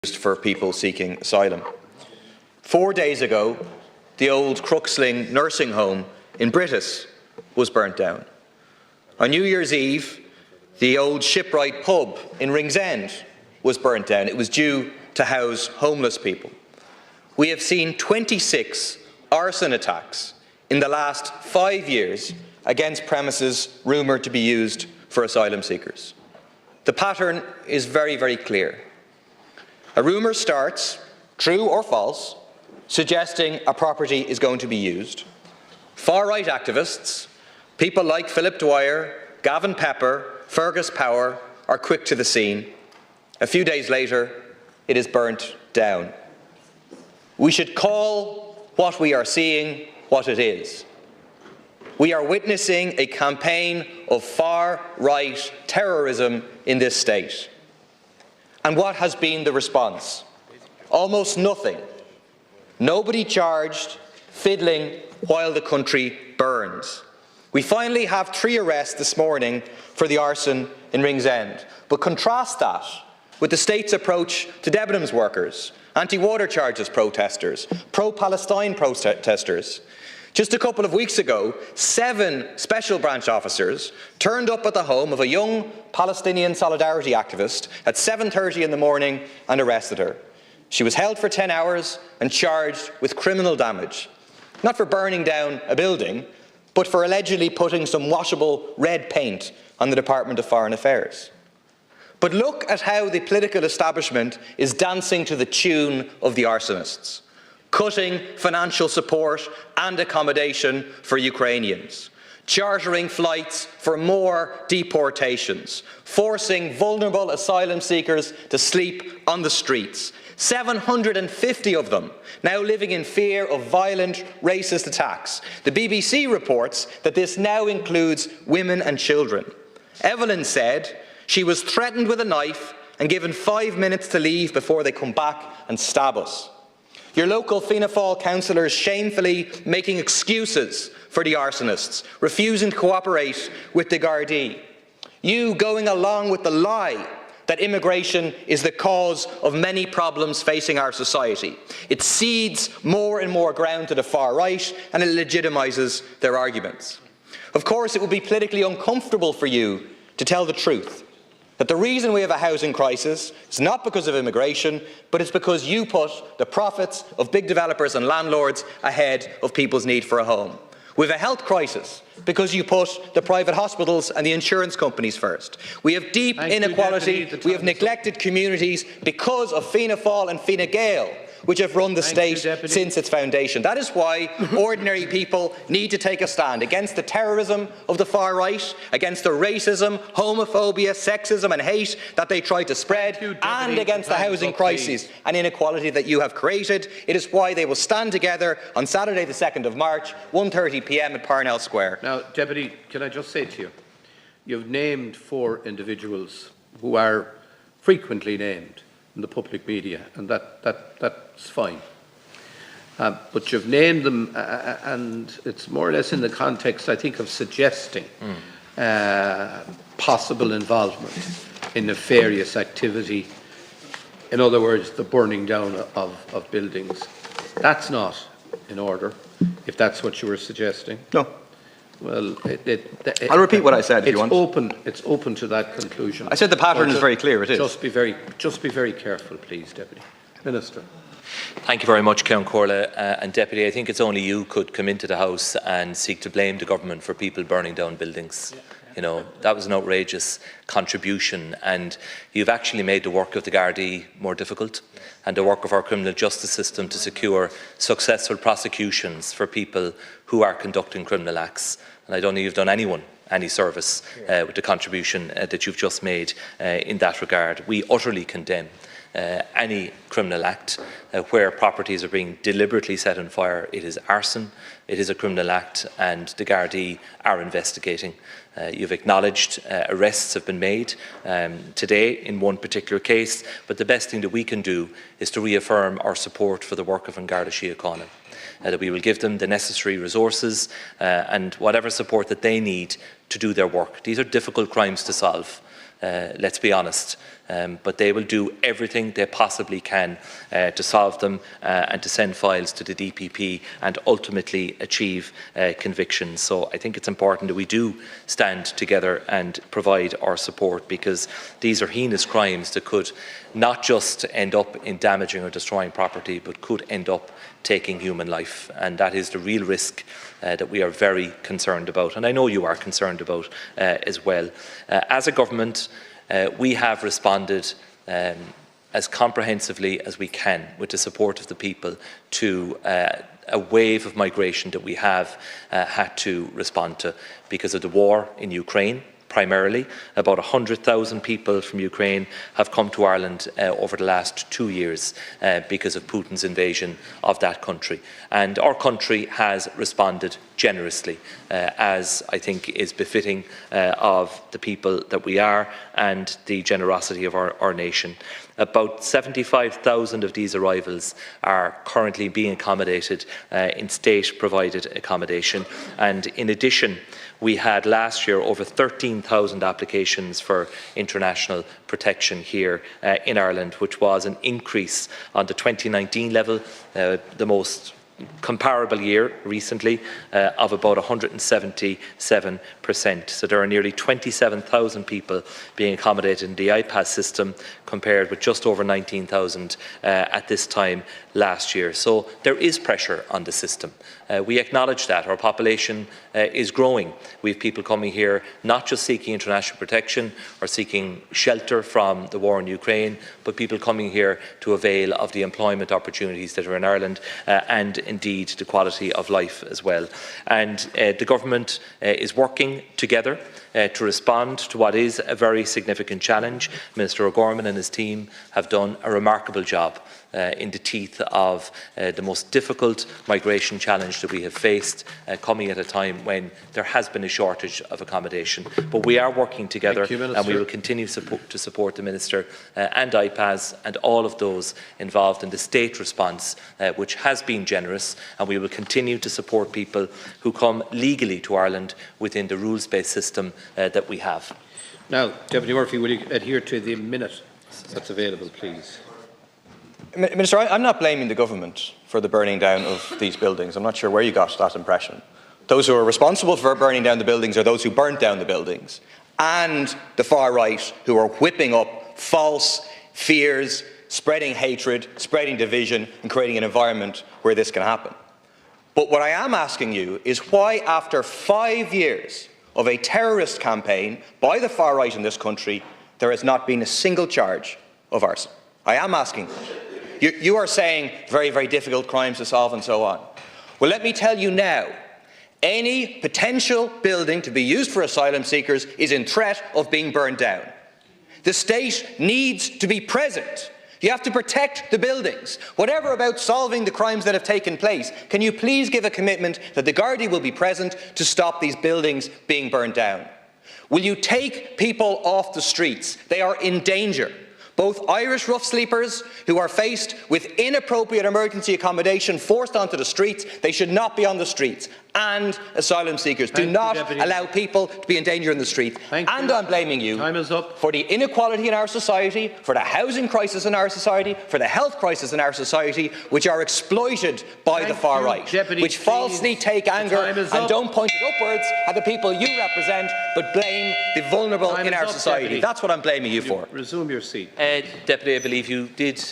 for people seeking asylum. 4 days ago, the old Crooksling nursing home in Brittis was burnt down. On New Year's Eve, the old Shipwright pub in Ringsend was burnt down. It was due to house homeless people. We have seen 26 arson attacks in the last 5 years against premises rumoured to be used for asylum seekers. The pattern is very, very clear. A rumour starts, true or false, suggesting a property is going to be used. Far-right activists, people like Philip Dwyer, Gavin Pepper, Fergus Power, are quick to the scene. A few days later, it is burnt down. We should call what we are seeing what it is. We are witnessing a campaign of far-right terrorism in this state. And what has been the response? Almost nothing. Nobody charged, fiddling while the country burns. We finally have 3 arrests this morning for the arson in Ringsend. But contrast that with the state's approach to Debenhams workers, anti-water charges protesters, pro-Palestine protesters. Just a couple of weeks ago, 7 special branch officers turned up at the home of a young Palestinian solidarity activist at 7:30 in the morning and arrested her. She was held for 10 hours and charged with criminal damage, not for burning down a building, but for allegedly putting some washable red paint on the Department of Foreign Affairs. But look at how the political establishment is dancing to the tune of the arsonists, cutting financial support and accommodation for Ukrainians, chartering flights for more deportations, forcing vulnerable asylum seekers to sleep on the streets. 750 of them now living in fear of violent racist attacks. The BBC reports that this now includes women and children. Evelyn said she was threatened with a knife and given 5 minutes to leave before they come back and stab us. Your local Fianna Fáil councillors shamefully making excuses for the arsonists, refusing to cooperate with the Gardaí. You going along with the lie that immigration is the cause of many problems facing our society. It cedes more and more ground to the far right and it legitimises their arguments. Of course, it would be politically uncomfortable for you to tell the truth, that the reason we have a housing crisis is not because of immigration, but it's because you put the profits of big developers and landlords ahead of people's need for a home. We have a health crisis because you put the private hospitals and the insurance companies first. We have deep inequality, we have neglected communities because of Fianna Fáil and Fine Gael, which have run the state since its foundation. That is why ordinary people need to take a stand against the terrorism of the far right, against the racism, homophobia, sexism and hate that they try to spread, and against the housing crisis and inequality that you have created. It is why they will stand together on Saturday the 2nd of March, 1:30 p.m. at Parnell Square. Now, Deputy, can I just say to you, you've named 4 individuals who are frequently named in the public media, and that's fine. But you've named them, and it's more or less in the context, I think, of suggesting possible involvement in nefarious activity. In other words, the burning down of buildings. That's not in order, if that's what you were suggesting. No. Well, I'll repeat what I said if you want. It's open to that conclusion. I said the pattern is very clear, it is. Just be very careful, please, Deputy. Minister. Thank you very much, Count Corley. And Deputy, I think it's only you could come into the House and seek to blame the government for people burning down buildings. You know, that was an outrageous contribution, and you've actually made the work of the Gardaí more difficult and the work of our criminal justice system to secure successful prosecutions for people who are conducting criminal acts. And I don't think you've done anyone any service with the contribution that you've just made in that regard. We utterly condemn any criminal act where properties are being deliberately set on fire. It is arson, it is a criminal act, and the Gardaí are investigating. You've acknowledged arrests have been made today in one particular case, but the best thing that we can do is to reaffirm our support for the work of An Garda Síochána. That we will give them the necessary resources and whatever support that they need to do their work. These are difficult crimes to solve. Let's be honest. but they will do everything they possibly can to solve them and to send files to the DPP and ultimately achieve convictions. So I think it's important that we do stand together and provide our support, because these are heinous crimes that could not just end up in damaging or destroying property, but could end up taking human life. And that is the real risk that we are very concerned about, and I know you are concerned about as well. As a government, we have responded as comprehensively as we can, with the support of the people, to a wave of migration that we have had to respond to because of the war in Ukraine. Primarily, about 100,000 people from Ukraine have come to Ireland over the last 2 years because of Putin's invasion of that country. And our country has responded generously, as I think is befitting of the people that we are and the generosity of our nation. About 75,000 of these arrivals are currently being accommodated in state-provided accommodation, and in addition, we had last year over 13,000 applications for international protection here in Ireland, which was an increase on the 2019 level, the most comparable year recently, of about 177%. So there are nearly 27,000 people being accommodated in the IPAS system, compared with just over 19,000 at this time last year. So there is pressure on the system. We acknowledge that. Our population is growing. We have people coming here not just seeking international protection or seeking shelter from the war in Ukraine, but people coming here to avail of the employment opportunities that are in Ireland and indeed the quality of life as well. And the government is working together to respond to what is a very significant challenge. Minister O'Gorman and his team have done a remarkable job in the teeth of the most difficult migration challenge that we have faced, coming at a time when there has been a shortage of accommodation. But we are working together, and we will continue to support the Minister and IPAS and all of those involved in the state response, which has been generous, and we will continue to support people who come legally to Ireland within the rules-based system that we have. Now, Deputy Murphy, will you adhere to the minute that's available, please? Minister, I'm not blaming the government for the burning down of these buildings. I'm not sure where you got that impression. Those who are responsible for burning down the buildings are those who burnt down the buildings, and the far right, who are whipping up false fears, spreading hatred, spreading division, and creating an environment where this can happen. But what I am asking you is why, after 5 years of a terrorist campaign by the far right in this country, there has not been a single charge of arson. I am asking that. You are saying very, very difficult crimes to solve and so on. Well, let me tell you now, any potential building to be used for asylum seekers is in threat of being burned down. The state needs to be present. You have to protect the buildings. Whatever about solving the crimes that have taken place, can you please give a commitment that the Gardaí will be present to stop these buildings being burned down? Will you take people off the streets? They are in danger. Both Irish rough sleepers who are faced with inappropriate emergency accommodation forced onto the streets, they should not be on the streets, and asylum seekers. Do not allow people to be in danger in the street. And I'm blaming you for the inequality in our society, for the housing crisis in our society, for the health crisis in our society, which are exploited by the far right, which falsely take anger and don't point it upwards at the people you represent, but blame the vulnerable in our society. That's what I'm blaming you for. Resume your seat. Deputy, I believe you did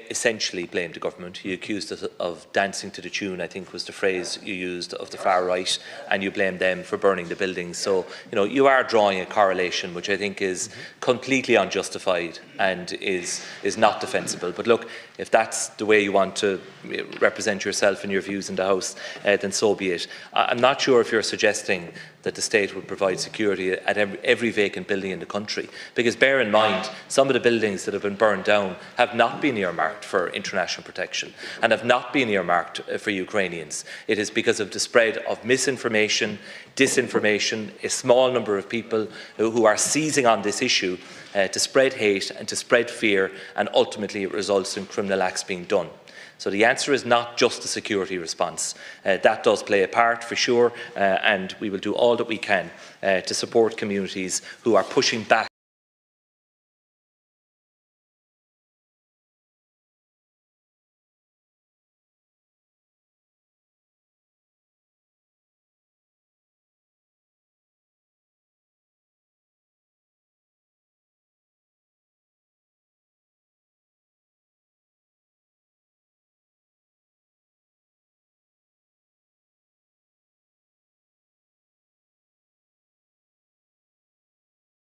essentially blame the government. You accused us of dancing to the tune, I think was the phrase you used, of the far right, and you blamed them for burning the buildings. So, you are drawing a correlation which I think is completely unjustified and is not defensible. But look, if that's the way you want to represent yourself and your views in the House, then so be it. I'm not sure if you're suggesting that the state would provide security at every vacant building in the country. Because bear in mind, some of the buildings that have been burned down have not been earmarked for international protection and have not been earmarked for Ukrainians. It is because of the spread of misinformation, disinformation, a small number of people who are seizing on this issue to spread hate and to spread fear, and ultimately it results in criminal acts being done. So the answer is not just a security response. That does play a part for sure, and we will do all that we can to support communities who are pushing back